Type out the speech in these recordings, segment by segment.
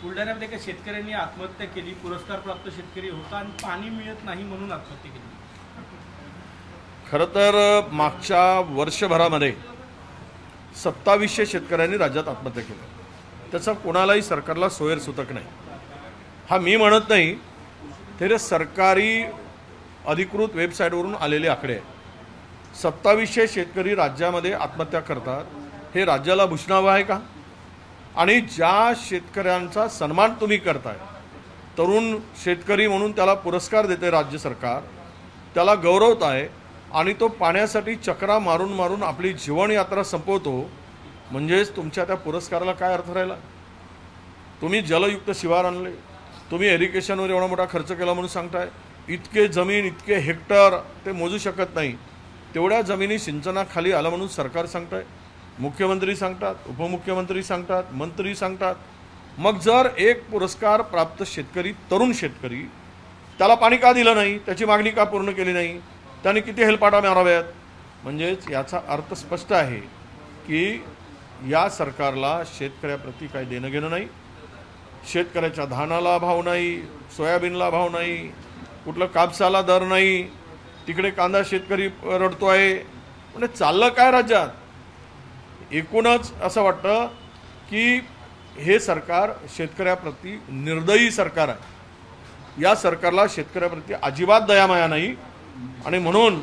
बुलढाण्यामध्ये एका शेतकऱ्यांनी आत्महत्या केली, पुरस्कार प्राप्त शेतकरी होता आणि पाणी मिळत नाही म्हणून आत्महत्या केली। खरं तर मागच्या वर्षभरामध्ये 2700 शेतकऱ्यांनी राज्यात आत्महत्या केल्या। त्याचा कोणालाही सरकारला सोयरसूतक नाही। हा मी म्हणत नाही, ते सरकारी अधिकृत वेबसाईटवरून आलेले आकडे आहेत। 2700 शेतकरी राज्यामध्ये आत्महत्या करतात, हे राज्याला भूषणावं आहे का? आणि ज्या शेतकऱ्यांचा सन्मान तुम्ही करताय, तरुण शेतकरी म्हणून त्याला पुरस्कार देते राज्य सरकार, त्याला गौरवताय आणि तो पाण्यासाठी चक्रा मारून मारून आपली जीवनयात्रा संपवतो, म्हणजेच तुमच्या त्या पुरस्काराला काय अर्थ राहिला? तुम्ही जलयुक्त शिवार आणले, तुम्ही एरिगेशनवर एवढा मोठा खर्च केला म्हणून सांगताय, इतके जमीन इतके हेक्टर ते मोजू शकत नाही, तेवढ्या जमिनी सिंचनाखाली आलं म्हणून सरकार सांगताय, मुख्यमंत्री सांगतात, उपमुख्यमंत्री सांगतात, मंत्री सांगतात। मग जर एक पुरस्कार प्राप्त शेतकरी, तरुण शेतकरी, त्याला पाणी का दिलं नाही, त्याची मागणी का पूर्ण केली नाही, त्याने किती हेलपाटा माराव्यात? म्हणजेच याचा अर्थ स्पष्ट आहे की या सरकारला शेतकऱ्याप्रती काही देणं घेणं नाही। शेतकऱ्याच्या धानाला भाव नाही, सोयाबीनला भाव नाही, कुठलं कापसाला दर नाही, तिकडे कांदा शेतकरी रडतोय। म्हणजे चाललं काय राज्यात? एकूणच असं वाटतं की हे सरकार शेतकऱ्याप्रती निर्दयी सरकार आहे। या सरकारला शेतकऱ्याप्रती अजिबात दयामाया नाही आणि म्हणून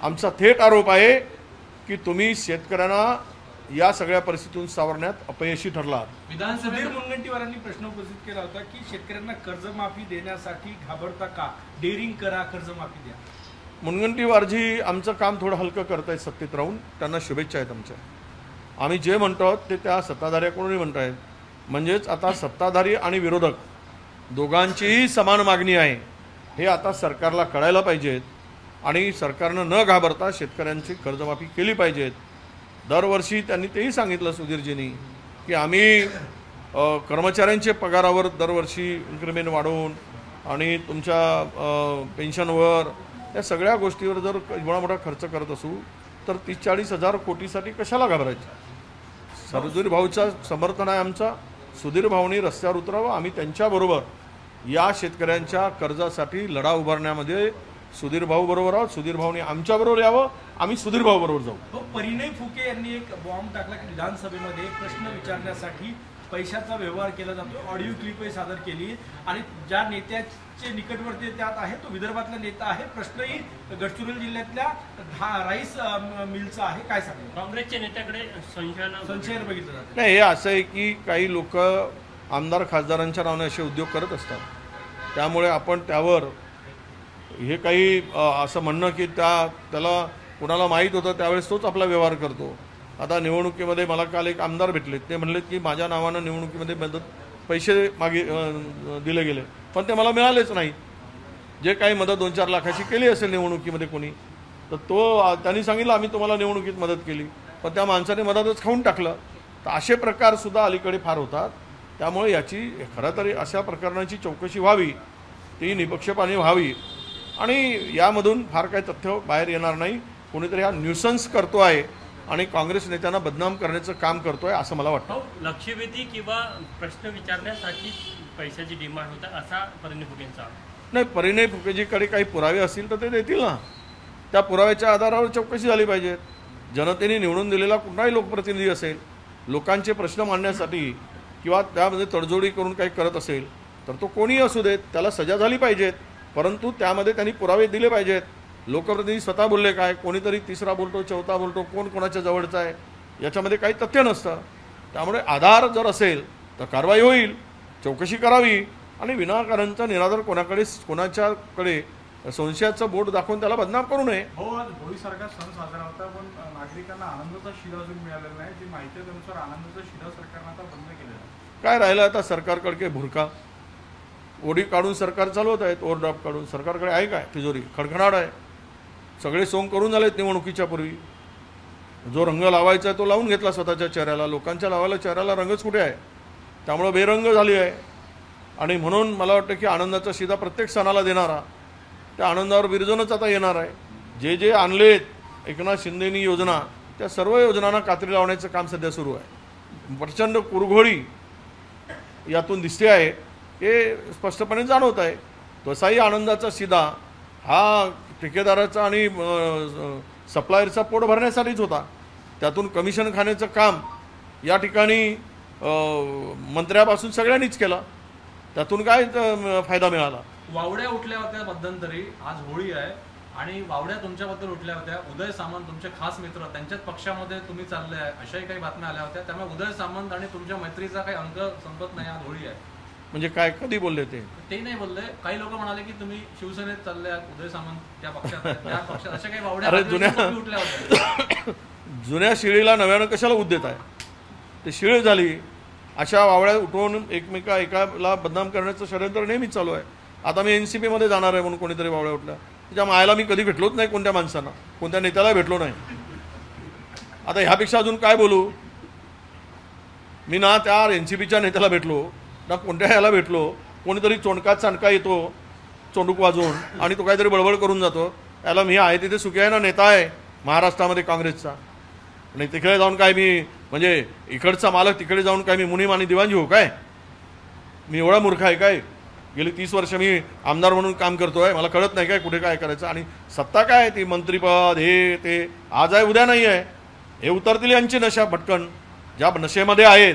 आमचा थेट आरोप आहे की तुम्ही शेतकऱ्यांना या सगळ्या परिस्थितीतून सावरण्यात अपयशी ठरलात। विधानसभेत मुनगंटीवारांनी प्रश्न उपस्थित केला होता की शेतकऱ्यांना कर्जमाफी देण्यासाठी घाबरता का? डेअरिंग करा, कर्जमाफी द्या। मुनगंटीवारजी आमचं काम थोडं हलकं करतायत सत्तेत राहून, त्यांना शुभेच्छा आहेत आमच्या। आम्ही जे म्हणतो ते त्या सत्ताधाऱ्याकडूनही म्हणतायत, म्हणजेच आता सत्ताधारी आणि विरोधक दोघांचीही समान मागणी आहे, हे आता सरकारला कळायला पाहिजेत आणि सरकारनं न घाबरता शेतकऱ्यांची कर्जमाफी केली पाहिजेत। दरवर्षी त्यांनी तेही सांगितलं सुधीरजींनी की आम्ही कर्मचाऱ्यांचे पगारावर दरवर्षी इन्क्रिमेंट वाढवून आणि तुमच्या पेन्शनवर, या सगळ्या गोष्टीवर जर एवढा मोठा खर्च करत असू तर 30-40 हजार कोटीसाठी कशाला घाबरायचं? सुधीर भाऊचा समर्थन आहे आमचा। सुधीर भाऊनी रस्त्यावर उतरावं, आम्ही त्यांच्याबरोबर या शेतकऱ्यांच्या कर्जासाठी लढा उभारण्यामध्ये सुधीर भाऊ बरोबर आहोत। सुधीर भाऊनी आमच्याबरोबर यावं, आम्ही सुधीर भाऊ बरोबर जाऊ। परिणय फुके यांनी एक बॉम्ब टाकला की विधानसभेमध्ये प्रश्न विचारण्यासाठी पैशाचा व्यवहार केला जातो। ऑडिओ क्लिपही सादर केली आणि ज्या नेत्याचे निकटवर्ती त्यात आहे तो विदर्भातला नेता आहे। प्रश्नही गडचिरोली जिल्ह्यातल्या राईस मिलचा आहे। काय सांगेल? काँग्रेसच्या नेत्याकडे संशयानं बघितलं जातं। नाही, हे असं आहे की काही लोक आमदार खासदारांच्या नावाने असे उद्योग करत असतात, त्यामुळे आपण त्यावर हे काही असं म्हणणं की त्याला कोणाला माहीत होतं त्यावेळेस तोच आपला व्यवहार करतो। आता निवडणुकीमध्ये मला काल एक आमदार भेटले, ते म्हणले की माझ्या नावानं निवडणुकीमध्ये पैसे दिले गेले, पण ते मला मिळालेच नाही। जे काही मदत 2-4 लाखाची केली असेल निवडणुकीमध्ये कोणी, तर त्यांनी सांगितलं आम्ही तुम्हाला निवडणुकीत मदत केली, पण त्या माणसाने मदतच खाऊन टाकलं। तर असे प्रकारसुद्धा अलीकडे फार होतात। त्यामुळे याची खरं तरी अशा प्रकरणाची चौकशी व्हावी, ती निपक्षपाने व्हावी आणि यामधून फार काही तथ्य बाहेर येणार नाही। कोणीतरी हा न्यूसन्स करतो आहे आणि काँग्रेस नेत्यांना बदनाम करण्याचं काम करतोय असं मला वाटतं। लक्षवेधी किंवा प्रश्न विचारण्यासाठी पैशाची डिमांड होता असा परिणय फुकेंचा नाही। परिणय फुकेजीकडे काही पुरावे असतील तर ते देतील ना, त्या पुराव्याच्या आधारावर चौकशी झाली पाहिजे। जनतेने निवडून दिलेला कुठलाही लोकप्रतिनिधी असेल, लोकांचे प्रश्न मांडण्यासाठी किंवा त्यामध्ये तडजोडी करून काही करत असेल तर तो कोणीही असू देत, त्याला सजा झाली पाहिजेत, परंतु त्यामध्ये त्यांनी पुरावे दिले पाहिजेत। लोकप्रतिनिधी स्वतः बोलले काय, कोणीतरी तिसरा बोलतो, चौथा बोलतो, कोण कोणाच्या जवळचा आहे, याच्यामध्ये काही तथ्य नसतं। त्यामुळे आधार जर असेल तर कारवाई होईल, चौकशी करावी आणि विनाकारणचा निराधार कोणाच्याकडे संशयाचं बोट दाखवून त्याला बदनाम करू नये। होळीसारखा सण साजरा होता, पण नागरिकांना आनंदाचा शिधा अजून मिळालेला नाही। जी माहिती त्यानुसार आनंदाचा शिधा सरकारनं आता बंद केलेला आहे। काय राहिलं आता सरकारकडे भुरका? ओढी काढून सरकार चालवत आहेत, ओव्हरड्राफ्ट काढून। सरकारकडे आहे काय तिजोरी? खडखडाट आहे। सगळे सोंग करून झालेत निवडणुकीच्या पूर्वी। जो रंग लावायचा आहे तो लावून घेतला स्वतःच्या चेहऱ्याला, लोकांच्या लावायला चेहऱ्याला रंगच कुठे आहे? त्यामुळे बेरंग झाली आहे आणि म्हणून मला वाटतं की आनंदाचा शिधा प्रत्येक सणाला देणारा त्या आनंदावर विरजनच आता येणार आहे। जे जे आणलेत एकनाथ शिंदेनी योजना, त्या सर्व योजनांना कात्री लावण्याचं काम सध्या सुरू आहे। प्रचंड कुरघोडी यातून दिसते आहे हे स्पष्टपणे जाणवत आहे. तसाही आनंदाचा शिदा हा ठेकेदाराचा आणि सप्लायरचा पोट भरण्यासाठीच होता. त्यातून कमिशन खाण्याचं काम या ठिकाणी मंत्र्यापासून सगळ्यांनीच केलं. त्यातून काय फायदा मिळाला? वावड्या उठल्या होत्या मध्यंतरी, आज होळी आहे आणि वावड्या तुमच्याबद्दल उठल्या होत्या. उदय सामंत तुमचे खास मित्र, त्यांच्याच पक्षामध्ये तुम्ही चालले आहे अशाही काही बातम्या आल्या होत्या. त्यामुळे उदय सामंत आणि तुमच्या मैत्रीचा काही अंक संपत नाही. आज होळी आहे. म्हणजे काय, कधी बोलले ते नाही बोलले. काही लोक म्हणाले की तुम्ही शिवसेनेत चालले आहात, उदय सामंत त्या पक्षात आहेत, त्या पक्षात अशा काही वावड्या अरे उठल्या होत्या. जुन्या शिळीला नव्यानं कशाला उद्देत आहे? ते शिळ झाली. अशा वावड्या उठवून एकाला बदनाम करण्याचं षडयंत्र नेहमीच चालू आहे. आता मी NCP मध्ये जाणार आहे म्हणून कोणीतरी वावड्या उठल्या. त्याच्या मायाला मी कधी भेटलोच नाही, कोणत्या माणसांना, कोणत्या नेत्याला भेटलो नाही. आता ह्यापेक्षा अजून काय बोलू? मी ना त्या NCPच्या नेत्याला भेटलो ना कोणत्या ह्याला भेटलो. कोणीतरी चोंडका चाणका येतो चोंडूक वाजवून आणि तो काहीतरी बडबड करून जातो. याला मी आहे तिथे सुखी आहे ना, नेता आहे महाराष्ट्रामध्ये काँग्रेसचा, आणि तिकडे जाऊन काय मी म्हणजे इकडचा मालक तिकडे जाऊन काय मी मुनीम आणि दिवाणजी हो काय? मी एवढा मूर्ख आहे काय? गेली 30 वर्ष मी आमदार म्हणून काम करतोय, मला कळत नाही काय कुठे काय करायचं? आणि सत्ता काय ती मंत्रीपद हे ते आज आहे उद्या नाही आहे. हे उतरतील यांची नशा भटकन, ज्या नशेमध्ये आहेत.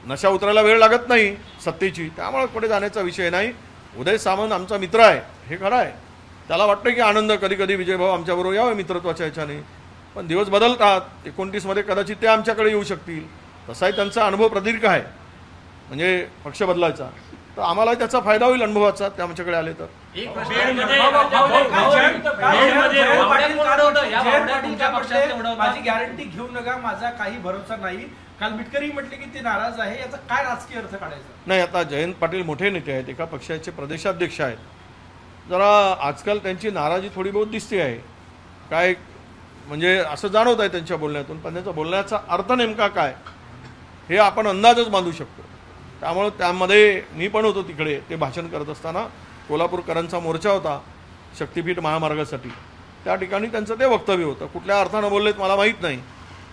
नशा उतरायला वेळ लागत नाही सत्तेची, त्यामुळे कुठे जाण्याचा विषय नाही. उदय सामंत आमचा मित्र आहे हे खरं आहे. त्याला वाटतं की आनंद कधी कधी विजयभाऊ आमच्याबरोबर यावं मित्रत्वाच्या ह्याच्याने, पण दिवस बदलतात. 29 मध्ये कदाचित ते आमच्याकडे येऊ शकतील. तसाही त्यांचा अनुभव प्रदीर्घ आहे म्हणजे पक्ष बदलायचा, तर आम्हाला त्याचा फायदा होईल अनुभवाचा ते आमच्याकडे आले तर. एक माझी गॅरंटी घेऊ नका, माझा काही भरोसा नाही. काल मिटकरी म्हटले की ते नाराज आहे, याचा काय राजकीय अर्थ काढायचा? नाही, आता जयंत पाटील मोठे नेते आहेत, एका पक्षाचे प्रदेशाध्यक्ष आहेत. जरा आजकाल त्यांची नाराजी थोडी बहुत दिसते आहे. काय म्हणजे असं जाणवत आहे त्यांच्या बोलण्यातून, पण त्यांचा बोलण्याचा अर्थ नेमका काय हे आपण अंदाजच बांधू शकतो. त्यामुळे त्यामध्ये मी पण होतो तिकडे. ते भाषण करत असताना कोल्हापूरकरांचा मोर्चा होता शक्तीपीठ महामार्गासाठी, त्या ठिकाणी त्यांचं ते वक्तव्य होतं. कुठल्या अर्थानं बोललेत मला माहीत नाही,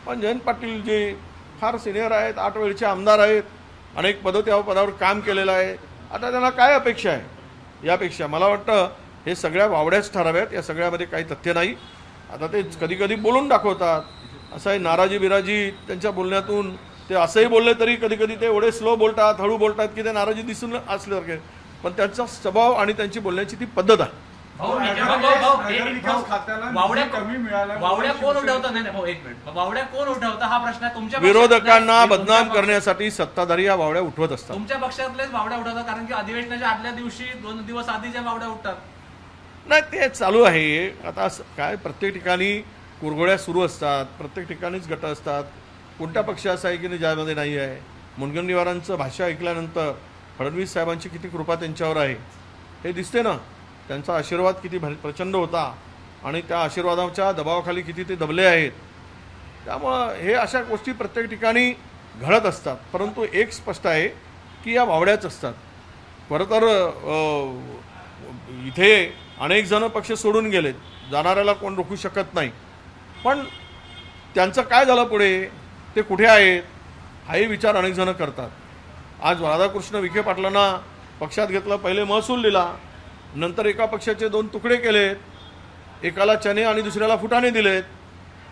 पण जयंत पाटील जे फार सिनियर आहेत, 8 वेळचे आमदार आहेत, अनेक पदं त्या पदावर काम केलेलं आहे. आता त्यांना काय अपेक्षा आहे? यापेक्षा मला वाटतं हे सगळ्या वावड्याच ठराव्यात, या सगळ्यामध्ये काही तथ्य नाही. आता ते कधी कधी बोलून दाखवतात, असं आहे नाराजी बिराजी त्यांच्या बोलण्यातून. ते असंही बोलले तरी कधी कधी ते एवढे स्लो बोलतात, हळू बोलतात की ते नाराजी दिसून असल्यासारखे, पण त्यांचा स्वभाव आणि त्यांची बोलण्याची ती पद्धत आहे. वावड्या कोण उठवता? नाही भाऊ एक मिनिट, वावड्या कोण उठवता हा प्रश्न आहे तुमच्या. विरोधकांना बदनाम करण्यासाठी सत्ताधारी या वावड्या उठवत असतात. तुमच्या पक्षातलेच वावड्या उठवतात, कारण की अधिवेशनाच्या आदल्या दिवशी 2 दिवस आधीच्या वावड्या उठतात. नाही, ते चालू आहे. आता काय प्रत्येक ठिकाणी कुरघोड्या सुरू असतात, प्रत्येक ठिकाणीच गट असतात. कोणत्या पक्ष असा आहे की ज्यामध्ये नाही आहे? मुनगंटीवारांचं भाषा ऐकल्यानंतर फडणवीस साहेबांची किती कृपा त्यांच्यावर आहे हे दिसते ना. त्यांचा आशीर्वाद किती प्रचंड होता आणि त्या आशीर्वादाच्या दबावाखाली किती ते दबले आहेत. त्यामुळं हे अशा गोष्टी प्रत्येक ठिकाणी घडत असतात. परंतु एक स्पष्ट आहे की या वावड्याच असतात. खरं तर इथे अनेक जण पक्ष सोडून गेलेत, जाणाऱ्याला कोण रोखू शकत नाही. पण त्यांचं काय झालं पुढे, ते कुठे आहेत हाही विचार अनेक जण करतात. आज राधाकृष्ण विखे पाटलांना पक्षात घेतलं, पहिले महसूल दिला, नंतर एका पक्षाचे 2 तुकडे केलेत, एकाला चने आणि दुसऱ्याला फुटाणे दिलेत,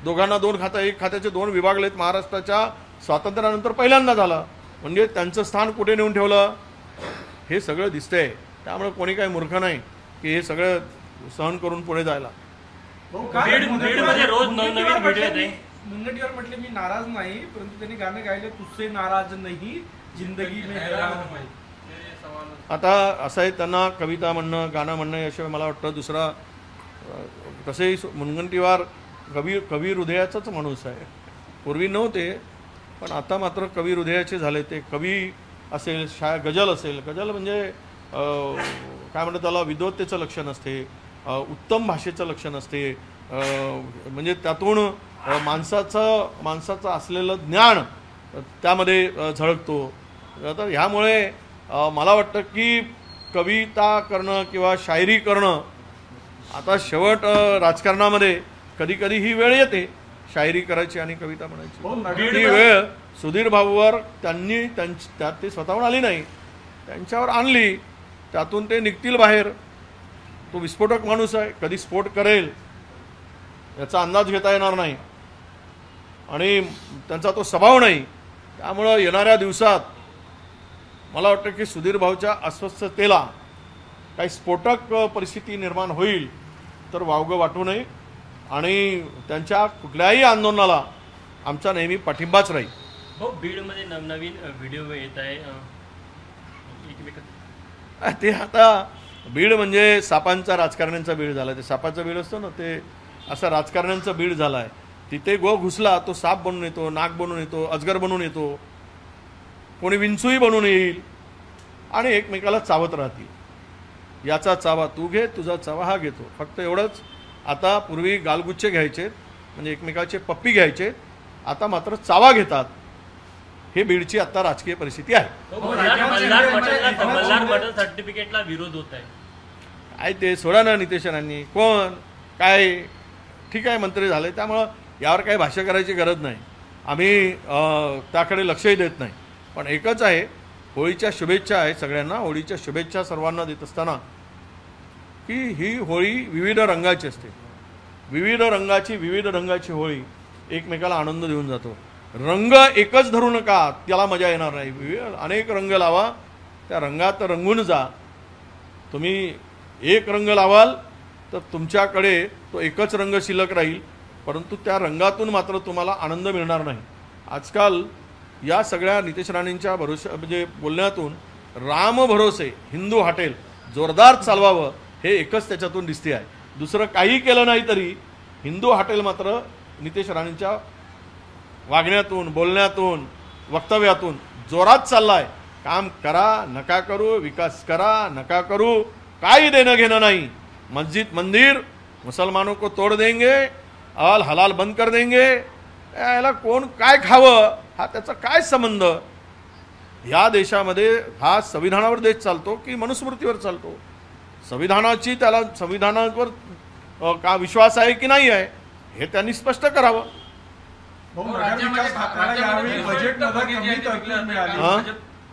दोघांना 2 खाते, एक खात्याचे 2 विभागलेत. महाराष्ट्राच्या स्वातंत्र्यानंतर पहिल्यांदा झालं. म्हणजे त्यांचं स्थान कुठे नेऊन ठेवलं हे सगळं दिसतंय. त्यामुळे कोणी काही मूर्ख नाही की हे सगळं सहन करून पुढे जायला. बीडमध्ये रोज नवनवीन व्हिडिओ येते. मुनगंटीवार म्हटले मी नाराज नाही, परंतु त्यांनी गाणं गायलं तुझसे नाराज नाही जिंदगी में हैरान हूं. आता असं आहे, त्यांना कविता म्हणणं गाणं म्हणणं याशिवाय मला वाटतं दुसरा. तसेही मुनगंटीवार कवी हृदयाचाच माणूस आहे. पूर्वी नव्हते, पण आता मात्र कवी हृदयाचे झाले. ते कवी असेल, गजल असेल, गजल म्हणजे काय म्हणतात त्याला, विद्वत्तेचं लक्षण असते, उत्तम भाषेचं लक्षण असते. म्हणजे त्यातून माणसाचं असलेलं ज्ञान त्यामध्ये झळकतो. तर ह्यामुळे मला वाटतं की कविता करणं किंवा शायरी करणं आता शेवट राजकारणामध्ये कधी कधी ही वेळ येते शायरी करायची आणि कविता म्हणायची. ती वेळ सुधीर भाऊवर त्यांनी त्यात ते स्वतःहून आली नाही, त्यांच्यावर आणली, त्यातून ते निघतील बाहेर. तो विस्फोटक माणूस आहे, कधी स्फोट करेल याचा अंदाज घेता येणार नाही आणि त्यांचा तो स्वभाव नाही. त्यामुळं येणाऱ्या दिवसात मला वाटतं की सुधीर भाऊच्या अस्वस्थतेला काही स्फोटक परिस्थिती निर्माण होईल तर वावगं वाटू नये आणि त्यांच्या कुठल्याही आंदोलनाला आमचा नेहमी पाठिंबाच राहील. हो, बीडमध्ये नवनवीन व्हिडिओ येत आहे एकमेकात. ते आता बीड म्हणजे सापांचा राजकारण्यांचा बीड झाला. ते सापाचा बीड असतो ना, ते असा राजकारण्यांचा बीड झाला आहे. तिथे गो घुसला तो साप बनून येतो, नाग बनून येतो, अजगर बनून येतो, कोणी विंचूही बनून येईल आणि एकमेकाला चावत राहतील. याचा चावा तू घे, तुझा चावा हा घेतो. फक्त एवढंच. आता पूर्वी गालगुच्चे घ्यायचे म्हणजे एकमेकाचे पप्पी घ्यायचे, आता मात्र चावा घेतात. हे बीडची आता राजकीय परिस्थिती आहे. मल्हार मटन सर्टिफिकेटला विरोध होत आहे. काय ते सोडा ना नितेश राणांनी, कोण काय ठीक आहे मंत्री झाले, त्यामुळं यावर काही भाष्य करायची गरज नाही. आम्ही त्याकडे लक्षही देत नाही. पण एकच आहे, होळीच्या शुभेच्छा आहे सगळ्यांना. होळीच्या शुभेच्छा सर्वांना देत असताना की ही होळी विविध रंगाची असते. विविध रंगाची होळी एकमेकाला आनंद देऊन जातो. रंग एकच धरू नका, त्याला मजा येणार नाही. अनेक रंग लावा, त्या रंगात रंगून जा. तुम्ही एक रंग लावाल तर तुमच्याकडे तो एकच रंग शिल्लक राहील, परंतु त्या रंगातून मात्र तुम्हाला आनंद मिळणार नाही. आजकाल या सगळ्या नितेश राणेंच्या म्हणजे बोलण्यातून राम भरोसे हिंदू हॉटेल जोरदार चालवावं हे एकच त्याच्यातून दिसते आहे. दुसरं काही केलं नाही तरी हिंदू हॉटेल मात्र नितेश राणेंच्या वागण्यातून, बोलण्यातून, वक्तव्यातून जोरात चाललाय. काम करा नका करू, विकास करा नका करू, काही देणं घेणं नाही. मस्जिद मंदिर मुसलमानों को तोड़ देंगे, अल हलाल बंद कर देंगे. याला कोण काय खावं हा त्याचा काय संबंध. या देशामध्ये हा संविधानावर देश चालतो की मनुस्मृतीवर चालतो. त्याला संविधानावर का विश्वास आहे की नाही आहे हे त्यांनी स्पष्ट करावं.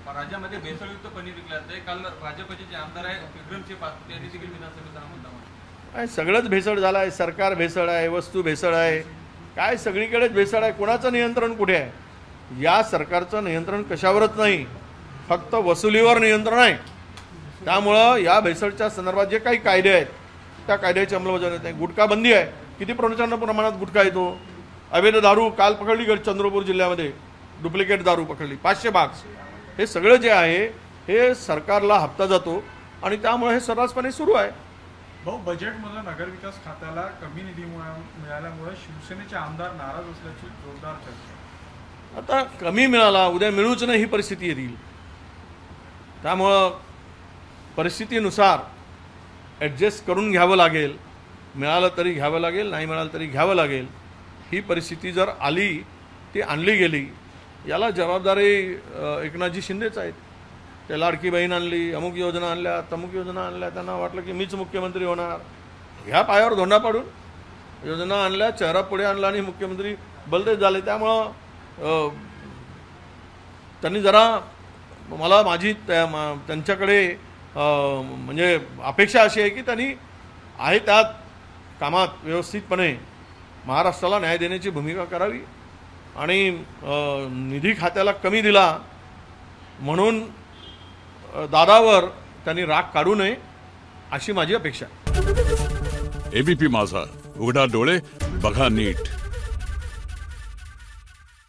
राज्यामध्ये भेसळयुक्त पनीर विकलं जाते. काल भाजपचे जे आमदार आहे विक्रमसिंह पाटील यांनी देखील विधानसभेत हा मुद्दा मांडला. सगळंच भेसळ झालं आहे. सरकार भेसळ आहे, वस्तू भेसळ आहे, काय सगळीकडेच भेसळ आहे. कोणाचं नियंत्रण कुठे आहे? या सरकारचं नियंत्रण कशावरच नाही, फक्त वसुलीवर नियंत्रण आहे. त्यामुळं या भेसळच्या संदर्भात जे काही कायदे आहेत त्या कायद्याची अंमलबजावणी नाही. गुटखा बंदी आहे, किती प्रचंड प्रमाणात गुटखा येतो. अवैध दारू काल पकडली चंद्रपूर जिल्ह्यामध्ये, डुप्लिकेट दारू पकडली 500 बाक्स. हे सगळं जे आहे हे सरकारला हप्ता जातो आणि त्यामुळे हे सर्रासपणे सुरू आहे. भाऊ, बजेटमध्ये नगरविकास खात्याला कमी निधी मिळाल्यामुळे शिवसेनेचे आमदार नाराज असल्याची जोरदार चर्चा. आता कमी मिळाला, उद्या मिळूच नाही ही परिस्थिती येईल. त्यामुळं परिस्थितीनुसार ॲडजस्ट करून घ्यावं लागेल. मिळालं तरी घ्यावं लागेल, नाही मिळालं तरी घ्यावं लागेल. ही परिस्थिती जर आली, ती आणली गेली, याला जबाबदारी एकनाथजी शिंदेच आहेत. ते लाडकी बहीण आणली, अमुक योजना आणल्या, तमुक योजना आणल्या. त्यांना वाटलं की मीच मुख्यमंत्री होणार. ह्या पायावर धोंडा पाडून योजना आणल्या, चेहरा पुढे आणला आणि मुख्यमंत्री बलदेव झाले. त्यामुळं त्यांनी जरा मला माझी त्यांच्याकडे म्हणजे अपेक्षा अशी आहे की त्यांनी आहे त्यात कामात व्यवस्थितपणे महाराष्ट्राला न्याय देण्याची भूमिका करावी आणि निधी खात्याला कमी दिला म्हणून दादावर त्यांनी राग काढू नये अशी माझी अपेक्षा. एबीपी माझा, उघडा डोळे बघा नीट.